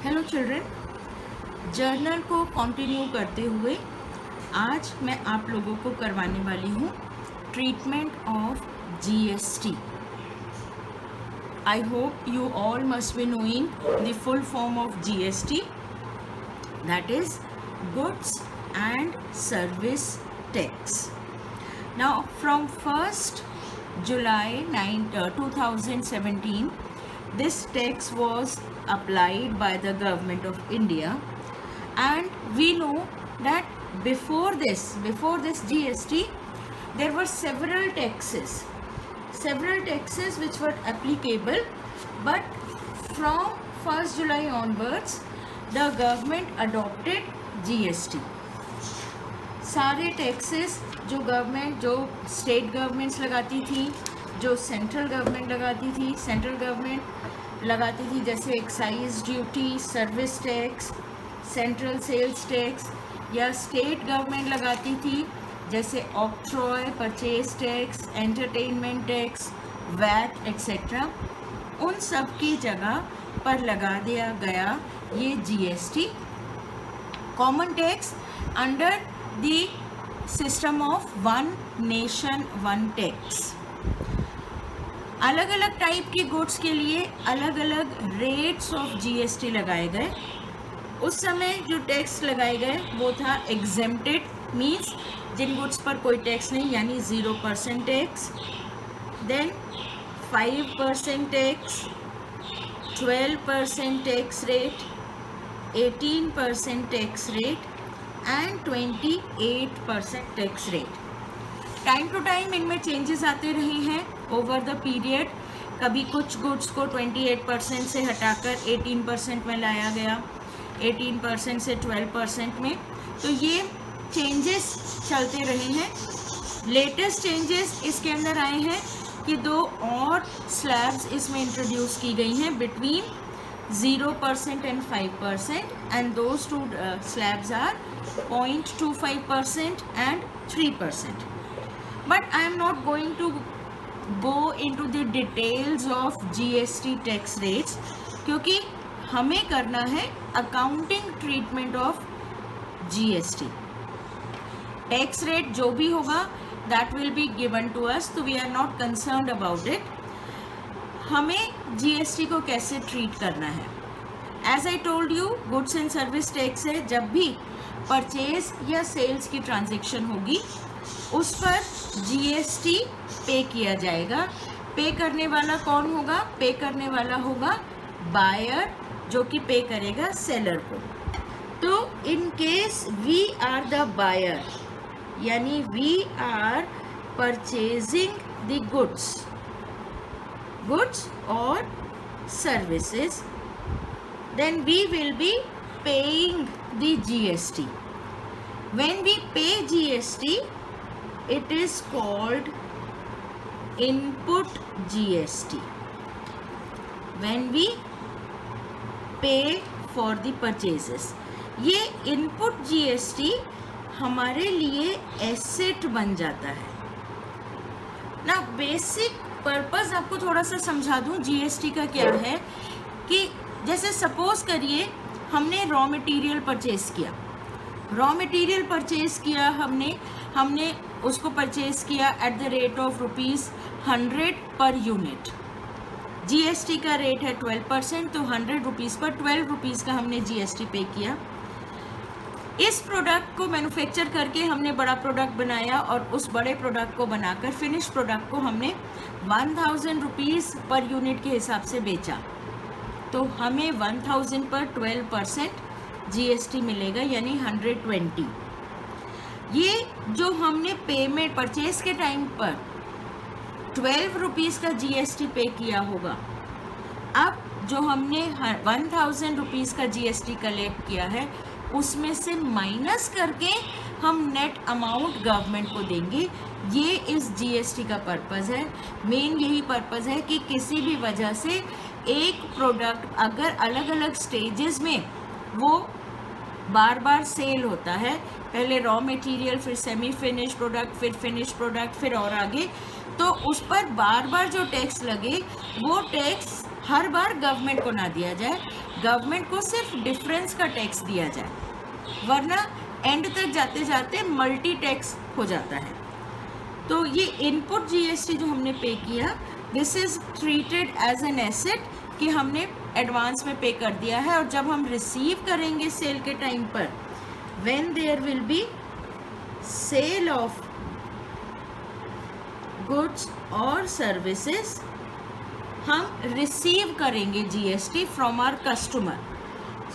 Hello children, journal को continue करते हुए आज मैं आप लोगों को करवाने वाली हूँ treatment of GST. I hope you all must be knowing the full form of GST, that is goods and service tax. Now from 1st July 2017, this tax was applied by the government of India, and we know that before this GST there were several taxes which were applicable, but from 1st July onwards the government adopted GST. सारे taxes जो state governments लगाती थी, जो central government लगाती थी, जैसे excise duty, service tax, central sales tax, या state government लगाती थी जैसे octroi, purchase tax, entertainment tax, VAT etcetera, उन सब की जगह पर लगा दिया गया ये GST, common tax under the system of one nation one tax. अलग अलग टाइप की गुड्स के लिए अलग अलग रेट्स ऑफ जीएसटी लगाए गए। उस समय जो टैक्स लगाए गए वो था एग्जेम्प्टेड, मीन्स जिन गुड्स पर कोई टैक्स नहीं, यानी 0% tax, then 5% tax, 12% tax rate, 18% tax rate and 28% tax rate. Time to time इनमें चेंजेस आते रहे हैं ओवर द पीरियड। कभी कुछ गुड्स को 28% से हटाकर 18% में लाया गया, 18% से 12% में, तो ये चेंजेस चलते रहे हैं। लेटेस्ट चेंजेस इसके अंदर आए हैं कि 2 और स्लैब्स इसमें इंट्रोड्यूस की गई हैं between 0% and 5%, and those two slabs are 0.25% and 3%. But I am not going to go into the details of GST tax rates, क्योंकि हमें करना है accounting treatment of GST। Tax rate जो भी होगा that will be given to us, तो we are not concerned about it। हमें GST को कैसे ट्रीट करना है, as I told you, goods and service tax है। जब भी परचेज या सेल्स की ट्रांजैक्शन होगी उस पर जीएसटी पे किया जाएगा। पे करने वाला कौन होगा? पे करने वाला होगा बायर, जो कि पे करेगा सेलर को। तो in case we are the buyer, यानी we are purchasing the goods or services, then we will be paying the GST. When we pay GST, it is called input GST. When we pay for the purchases, ये input GST हमारे लिए asset बन जाता है ना। Basic purpose आपको थोड़ा सा समझा दूं जीएसटी का क्या है, कि जैसे सपोज करिए हमने रॉ मटेरियल परचेज किया, हमने उसको परचेज किया at the rate of ₹100 per unit. GST का रेट है 12%, तो 100 रुपीज़ पर 12 रुपीज़ का हमने जीएसटी पे किया। इस प्रोडक्ट को मैन्युफैक्चर करके हमने बड़ा प्रोडक्ट बनाया, और उस बड़े प्रोडक्ट को बनाकर फिनिश प्रोडक्ट को हमने 1000 रुपीज़ पर यूनिट के हिसाब से बेचा, तो हमें 1000 पर 12% जीएसटी मिलेगा, यानी 120। ये जो हमने पेमेंट परचेज के टाइम पर 12 रुपीज़ का जीएसटी पे किया होगा, अब जो हमने 1000 रुपीज़ का जीएसटी कलेक्ट किया है उसमें से माइनस करके हम नेट अमाउंट गवर्नमेंट को देंगे। ये इस जीएसटी का पर्पज़ है। मेन यही पर्पज़ है कि किसी भी वजह से एक प्रोडक्ट अगर अलग अलग स्टेजेस में वो बार बार सेल होता है, पहले रॉ मटेरियल, फिर सेमी फिनिश प्रोडक्ट, फिर फिनिश प्रोडक्ट, फिर और आगे, तो उस पर बार बार जो टैक्स लगे वो टैक्स हर बार गवर्नमेंट को ना दिया जाए, गवर्नमेंट को सिर्फ डिफरेंस का टैक्स दिया जाए, वरना एंड तक जाते जाते मल्टी टैक्स हो जाता है। तो ये इनपुट जीएसटी जो हमने पे किया, this is treated as an asset कि हमने एडवांस में पे कर दिया है, और जब हम रिसीव करेंगे सेल के टाइम पर, when there will be sale of goods और सर्विसेज, हम रिसीव करेंगे GST from our customer,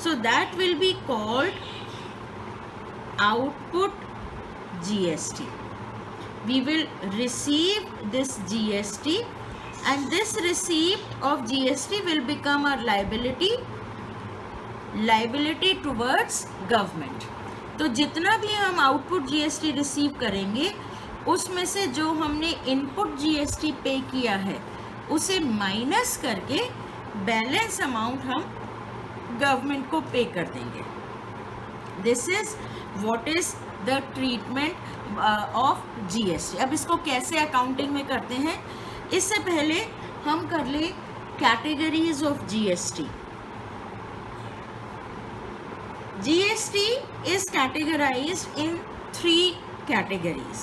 so that will be called output GST. We will receive this GST, and this receipt of GST will become our liability towards government. तो जितना भी हम output GST receive करेंगे, उसमें से जो हमने इनपुट GST पे किया है उसे माइनस करके बैलेंस अमाउंट हम गवर्नमेंट को पे कर देंगे. This is what is the treatment of GST. अब इसको कैसे अकाउंटिंग में करते हैं, इससे पहले हम कर ले categories of GST. GST is categorised in 3 categories,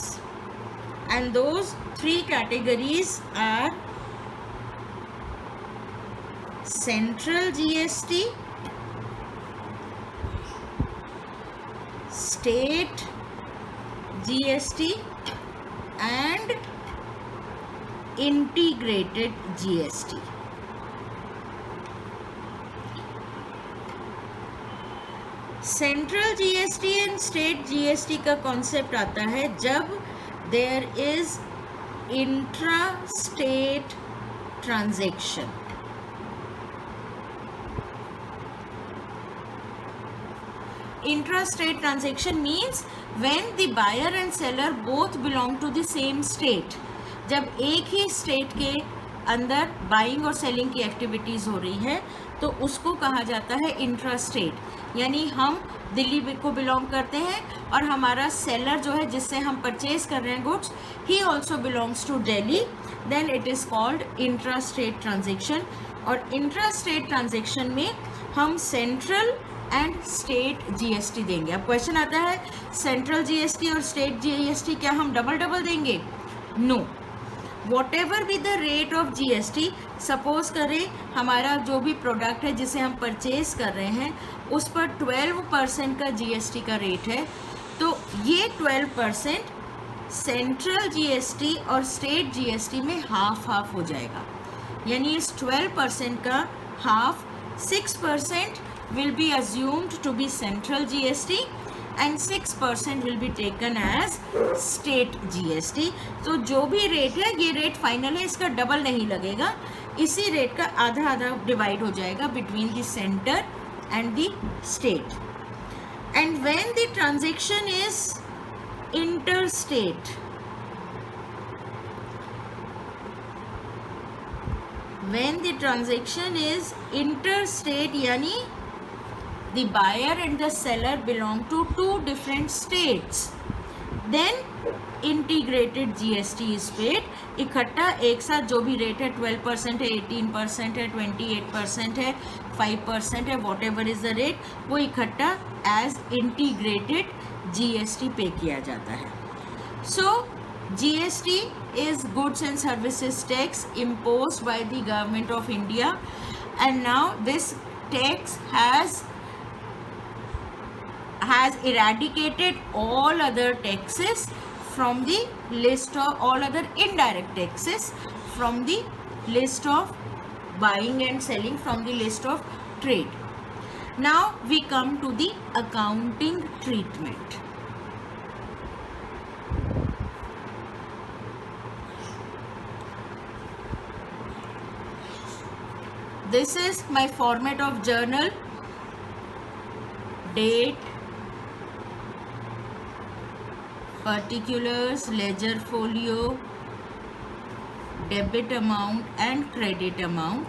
and those 3 categories are central GST, state GST and integrated GST. Central GST and state GST का कॉन्सेप्ट आता है जब there is intra state transaction. Intra-state transaction means when the buyer and seller both belong to the same state. जब एक ही state के अंदर buying और selling की एक्टिविटीज़ हो रही है तो उसको कहा जाता है इंट्रा स्टेट. यानी हम दिल्ली को बिलोंग करते हैं और हमारा सेलर जो है जिससे हम परचेज कर रहे हैं goods, he also belongs to Delhi, then it is called intra state transaction. और इंट्रा स्टेट ट्रांजेक्शन में हम सेंट्रल एंड स्टेट जीएसटी देंगे. अब क्वेश्चन आता है सेंट्रल जीएसटी और स्टेट जीएसटी क्या हम डबल डबल देंगे? No. Whatever be the rate of GST, suppose करें हमारा जो भी प्रोडक्ट है जिसे हम परचेज कर रहे हैं उस पर 12% का जीएसटी का रेट है, तो ये 12% सेंट्रल जीएसटी और स्टेट जीएसटी में हाफ हाफ हो जाएगा. यानी इस 12% का half 6% will be assumed to be central GST and 6% will be taken as state GST. तो जो भी रेट है ये रेट फाइनल है, इसका डबल नहीं लगेगा, इसी रेट का आधा आधा डिवाइड हो जाएगा between the center and the state. And when the transaction is interstate, when the transaction is interstate यानी the buyer and the seller belong to 2 different states, then integrated GST is paid. इकट्ठा एक साथ जो भी rate है 12% है, 18% है, 28% है, 5% है, what ever is the rate, वो इकट्ठा एज इंटीग्रेटेड GST पे किया जाता है. सो GST is goods and services tax imposed by the government of India, and now this tax has eradicated all other taxes from the list of all other indirect taxes from the list of buying and selling, from the list of trade. Now we come to the accounting treatment. This is my format of journal. Date, particulars, ledger folio, debit amount and credit amount.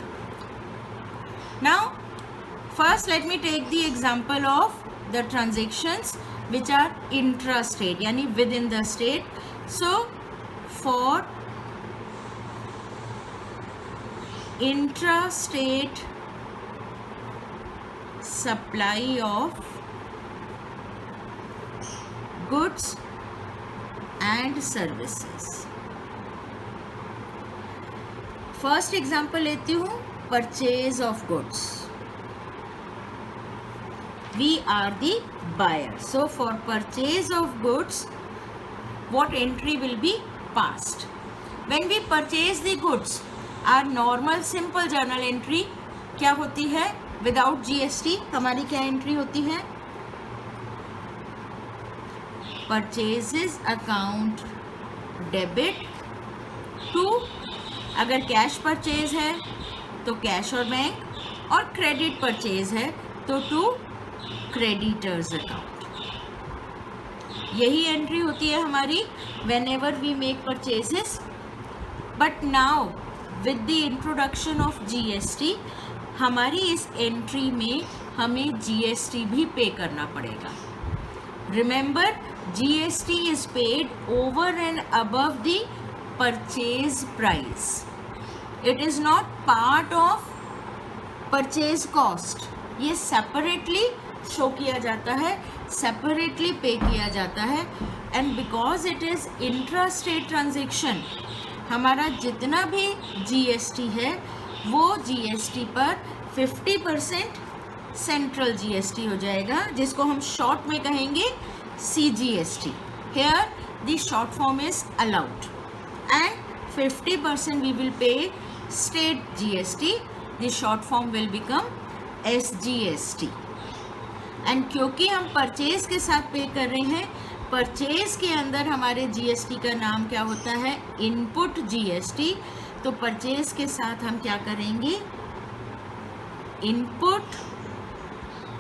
Now first let me take the example of the transactions which are intrastate, yani within the state. So for intra-state supply of goods and services. First example लेती हूँ, purchase of goods. We are the buyer. So for purchase of goods, what entry will be passed? When we purchase the goods, our normal simple journal entry क्या होती है? Without GST हमारी क्या entry होती है? Purchases account debit to, अगर cash purchase है तो कैश और बैंक, और क्रेडिट परचेज है तो टू क्रेडिटर्स अकाउंट। यही एंट्री होती है हमारी whenever we make purchases. But now with the introduction of GST हमारी इस एंट्री में हमें GST भी पे करना पड़ेगा। Remember, GST is paid over and above the purchase price. It is not part of purchase cost. ये separately show किया जाता है, सेपरेटली पे किया जाता है। And because it is intra state transaction, हमारा जितना भी GST है वो GST पर 50% सेंट्रल GST हो जाएगा, जिसको हम शॉर्ट में कहेंगे CGST। Here the short form is allowed and 50% we will pay state GST. The short form will become SGST. And क्योंकि हम परचेज के साथ पे कर रहे हैं, परचेज के अंदर हमारे GST का नाम क्या होता है? Input GST। तो परचेज के साथ हम क्या करेंगे? Input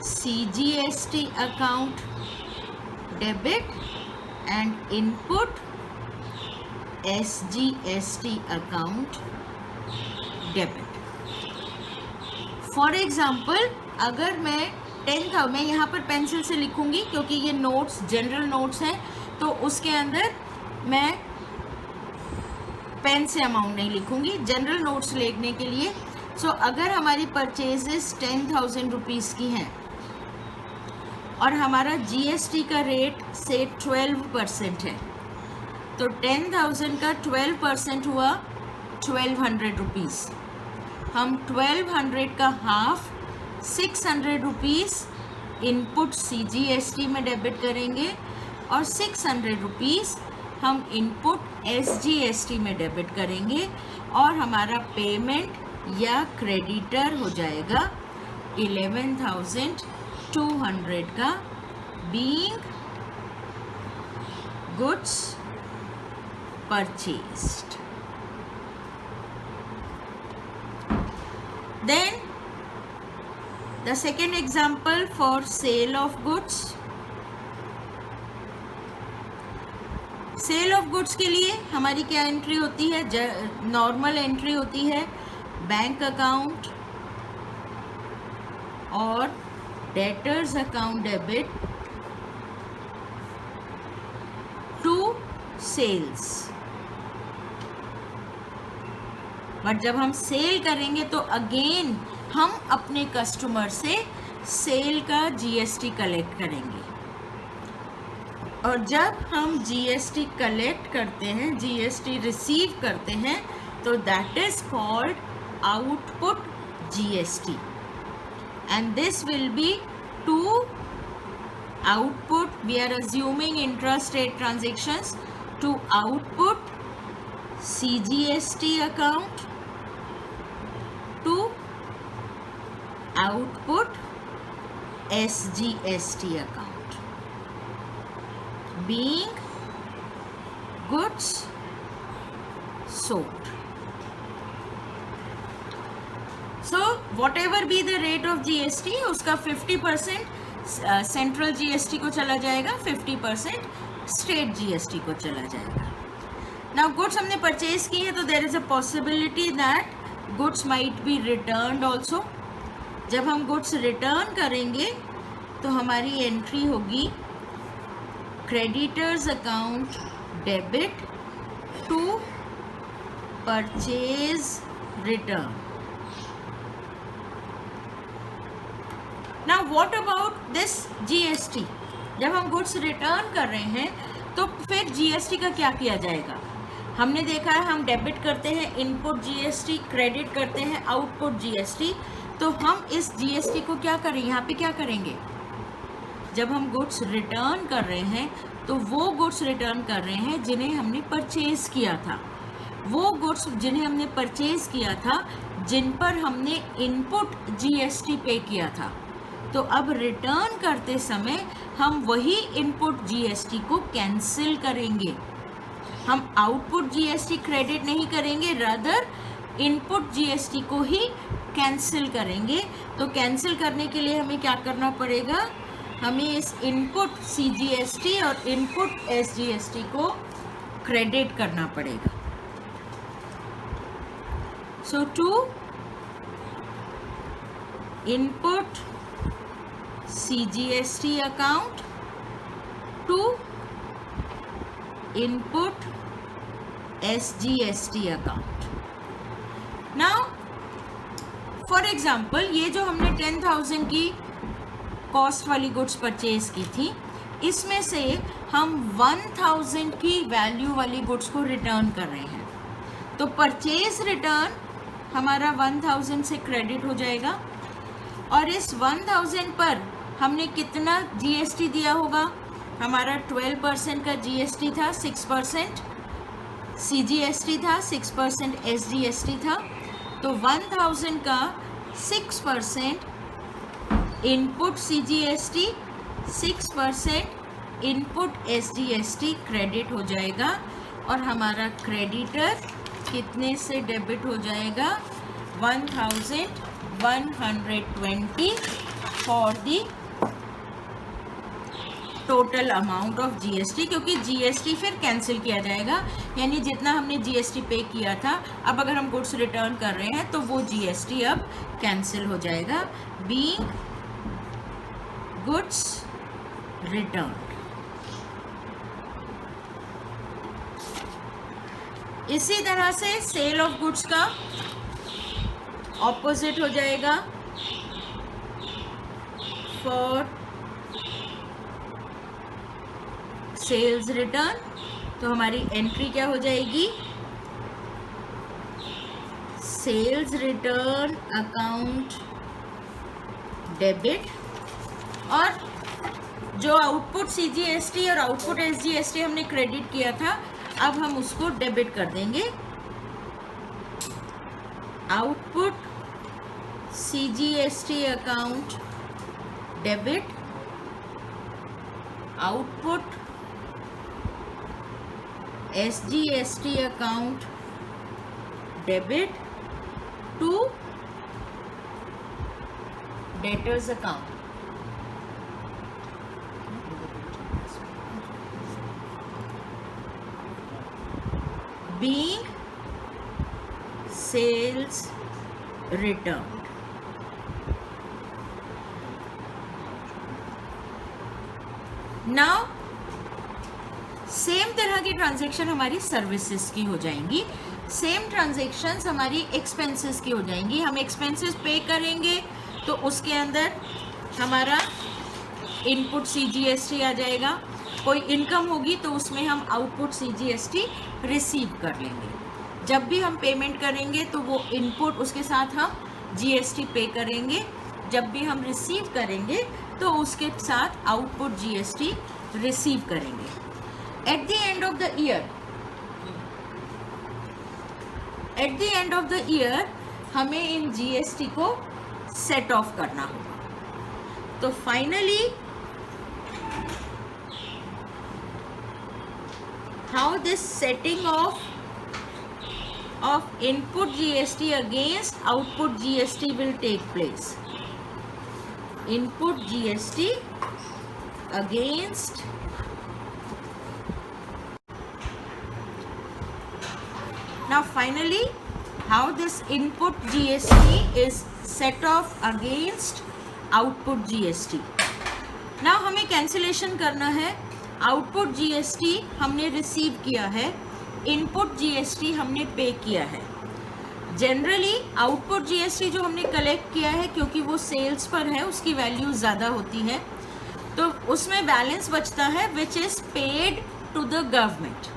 CGST account debit and input SGST account debit. For example, अगर मैं 10,000, मैं यहाँ पर पेंसिल से लिखूँगी क्योंकि ये नोट्स जनरल नोट्स हैं, तो उसके अंदर मैं पेन से अमाउंट नहीं लिखूँगी, जनरल नोट्स लिखने के लिए। सो अगर हमारी परचेजेस 10,000 रुपीज़ की हैं और हमारा GST का रेट से 12% है, तो 10,000 का 12% हुआ 1,200 रुपीज़। हम 1,200 का हाफ 600 रुपीज़ इनपुट CGST में डेबिट करेंगे और 600 रुपीज़ हम इनपुट SGST में डेबिट करेंगे, और हमारा पेमेंट या क्रेडिटर हो जाएगा 11,200 का, being goods purchased. Then the second example for sale of goods. Sale of goods के लिए हमारी क्या एंट्री होती है? नॉर्मल एंट्री होती है बैंक अकाउंट और debtors account debit to sales. But जब हम सेल करेंगे तो अगेन हम अपने कस्टमर से सेल का GST कलेक्ट करेंगे, और जब हम GST कलेक्ट करते हैं, GST रिसीव करते हैं, तो that is called output GST, and this will be to output. We are assuming intra state transactions to output CGST account to output SGST account, being goods sold. So whatever be the rate of GST, उसका 50% central GST को चला जाएगा, 50% state GST को चला जाएगा। Now goods हमने purchase की है, तो there is a possibility that goods might be returned also. जब हम गुड्स रिटर्न करेंगे तो हमारी एंट्री होगी creditors account debit to purchase return. Now what about this GST? जब हम गुड्स रिटर्न कर रहे हैं तो फिर जीएसटी का क्या किया जाएगा? हमने देखा है हम डेबिट करते हैं इनपुट जीएसटी, क्रेडिट करते हैं आउटपुट जीएसटी। तो हम इस जीएसटी को क्या करें, यहाँ पे क्या करेंगे? जब हम गुड्स रिटर्न कर रहे हैं तो वो गुड्स रिटर्न कर रहे हैं जिन्हें हमने परचेज किया था, वो गुड्स जिन्हें हमने परचेज किया था, जिन पर हमने इनपुट जीएसटी पे किया था। तो अब रिटर्न करते समय हम वही इनपुट जीएसटी को कैंसिल करेंगे, हम आउटपुट जीएसटी क्रेडिट नहीं करेंगे, रादर इनपुट जीएसटी को ही कैंसिल करेंगे। तो कैंसिल करने के लिए हमें क्या करना पड़ेगा? हमें इस इनपुट सीजीएसटी और इनपुट एसजीएसटी को क्रेडिट करना पड़ेगा। So to input CGST account to input SGST account. Now, for example, ये जो हमने 10,000 की कॉस्ट वाली गुड्स परचेज की थी, इसमें से हम 1,000 की वैल्यू वाली गुड्स को रिटर्न कर रहे हैं। तो परचेज रिटर्न हमारा 1,000 से क्रेडिट हो जाएगा और इस 1,000 पर हमने कितना जीएसटी दिया होगा? हमारा 12% का जीएसटी था, 6% सीजीएसटी था, 6% एसजीएसटी था। तो 1,000 का 6% input CGST, 6% input SGST credit हो जाएगा और हमारा क्रेडिटर कितने से डेबिट हो जाएगा? 1,120 for the total amount of GST, क्योंकि जीएसटी फिर कैंसिल किया जाएगा, यानी जितना हमने जीएसटी पे किया था, अब अगर हम गुड्स रिटर्न कर रहे हैं तो वो जीएसटी अब कैंसिल हो जाएगा। Being goods return. इसी तरह से सेल ऑफ गुड्स का ऑपोजिट हो जाएगा। फॉर सेल्स रिटर्न तो हमारी एंट्री क्या हो जाएगी? सेल्स रिटर्न अकाउंट डेबिट, और जो आउटपुट सीजीएसटी और आउटपुट एसजीएसटी हमने क्रेडिट किया था, अब हम उसको डेबिट कर देंगे। Output CGST account debit, output SGST account debit to debtors account. Being sales returned. Now same तरह की ट्रांजैक्शन हमारी सर्विसेज की हो जाएंगी, सेम ट्रांजैक्शंस हमारी एक्सपेंसेस की हो जाएंगी। हम एक्सपेंसेस पे करेंगे तो उसके अंदर हमारा इनपुट सीजीएसटी आ जाएगा, कोई इनकम होगी तो उसमें हम आउटपुट सीजीएसटी रिसीव कर लेंगे। जब भी हम पेमेंट करेंगे तो वो इनपुट उसके साथ हम जीएसटी पे करेंगे, जब भी हम रिसीव करेंगे तो उसके साथ आउटपुट जीएसटी रिसीव करेंगे। At the end of the year, हमें इन जीएसटी को सेट ऑफ करना होगा। तो finally how this setting off input GST against output GST will take place? Input GST against Now finally, how this input GST is set off against output GST. Now हमें cancellation करना है। Output GST हमने receive किया है, input GST हमने pay किया है। Generally output GST जो हमने कलेक्ट किया है, क्योंकि वो सेल्स पर है, उसकी वैल्यू ज़्यादा होती है, तो उसमें बैलेंस बचता है which is paid to the government.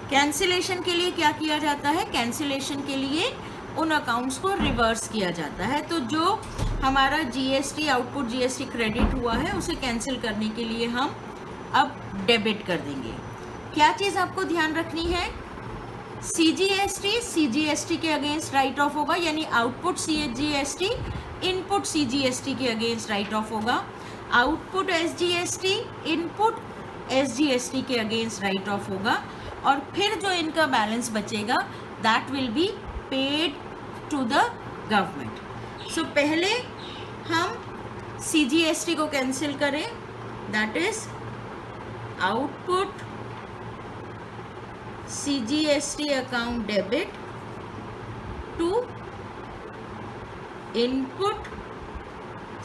Cancellation के लिए क्या किया जाता है? कैंसिलेशन के लिए उन अकाउंट्स को रिवर्स किया जाता है। तो जो हमारा जीएसटी आउटपुट जीएसटी क्रेडिट हुआ है उसे कैंसिल करने के लिए हम अब डेबिट कर देंगे। क्या चीज़ आपको ध्यान रखनी है? सीजीएसटी के अगेंस्ट राइट ऑफ होगा, यानी आउटपुट सीजीएसटी इनपुट सीजीएसटी के अगेंस्ट राइट ऑफ होगा, आउटपुट एसजीएसटी इनपुट एसजीएसटी के अगेंस्ट राइट ऑफ होगा, और फिर जो इनका बैलेंस बचेगा that will be paid to the government. सो पहले हम सीजीएसटी को कैंसिल करें, that is output CGST account debit to input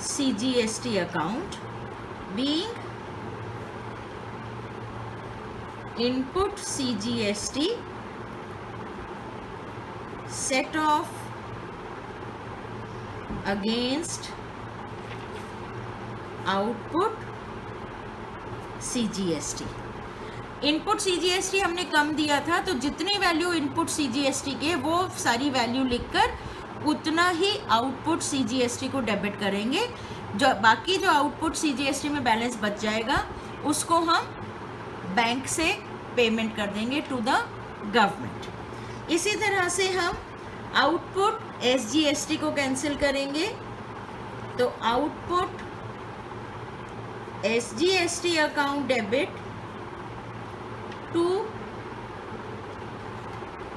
CGST account being input CGST set off against output CGST। Input CGST हमने कम दिया था, तो जितनी वैल्यू इनपुट सीजीएसटी के वो सारी वैल्यू लिखकर उतना ही आउटपुट सीजीएसटी को डेबिट करेंगे। जो बाकी जो आउटपुट सीजीएसटी में बैलेंस बच जाएगा उसको हम बैंक से पेमेंट कर देंगे टू द गवर्नमेंट। इसी तरह से हम आउटपुट एसजीएसटी को कैंसिल करेंगे, तो output SGST account debit to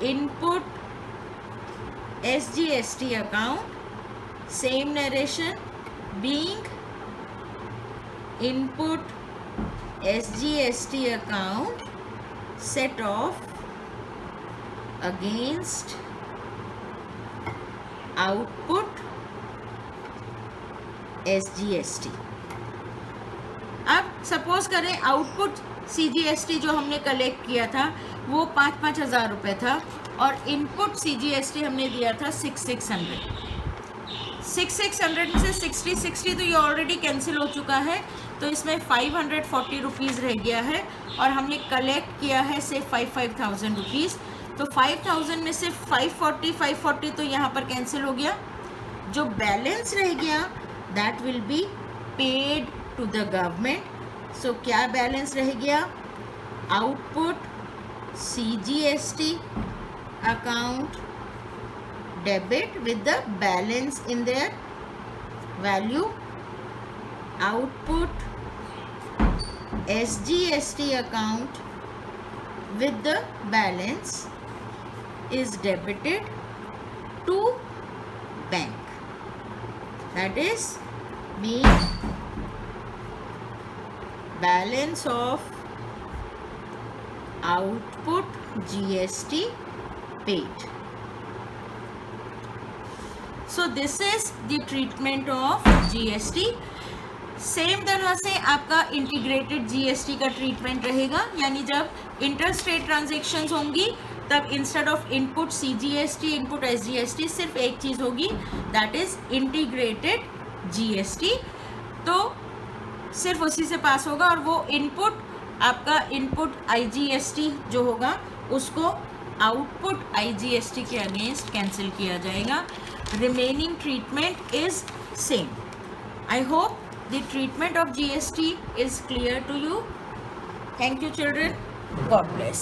input SGST account, same narration, being input SGST account set off against output SGST। अब सपोज करें आउटपुट सीजीएसटी जो हमने कलेक्ट किया था वो 5-5 हज़ार रुपये था, और इनपुट सीजीएसटी हमने दिया था 600 में से 60 तो ये ऑलरेडी कैंसिल हो चुका है, तो इसमें 540 रुपीज़ रह गया है, और हमने कलेक्ट किया है से 5,000 रुपीज़। तो 5,000 में से 540 तो यहाँ पर कैंसिल हो गया। जो बैलेंस रह गया that will be paid to the government. So क्या बैलेंस रह गया? Output CGST account debit with the balance in their value, output SGST account with the balance is debited to bank, that is mean balance of output GST paid. So this is the treatment of GST. Same तरह से आपका integrated GST का treatment रहेगा, यानी जब interstate transactions होंगी तब instead of input CGST input SGST सिर्फ एक चीज़ होगी, दैट इज इंटीग्रेटेड जीएसटी। तो सिर्फ उसी से पास होगा, और वो इनपुट आपका इनपुट आईजीएसटी जो होगा उसको आउटपुट आईजीएसटी के अगेंस्ट कैंसिल किया जाएगा। Remaining treatment is same. I hope the treatment of GST is clear to you. Thank you, children. God bless.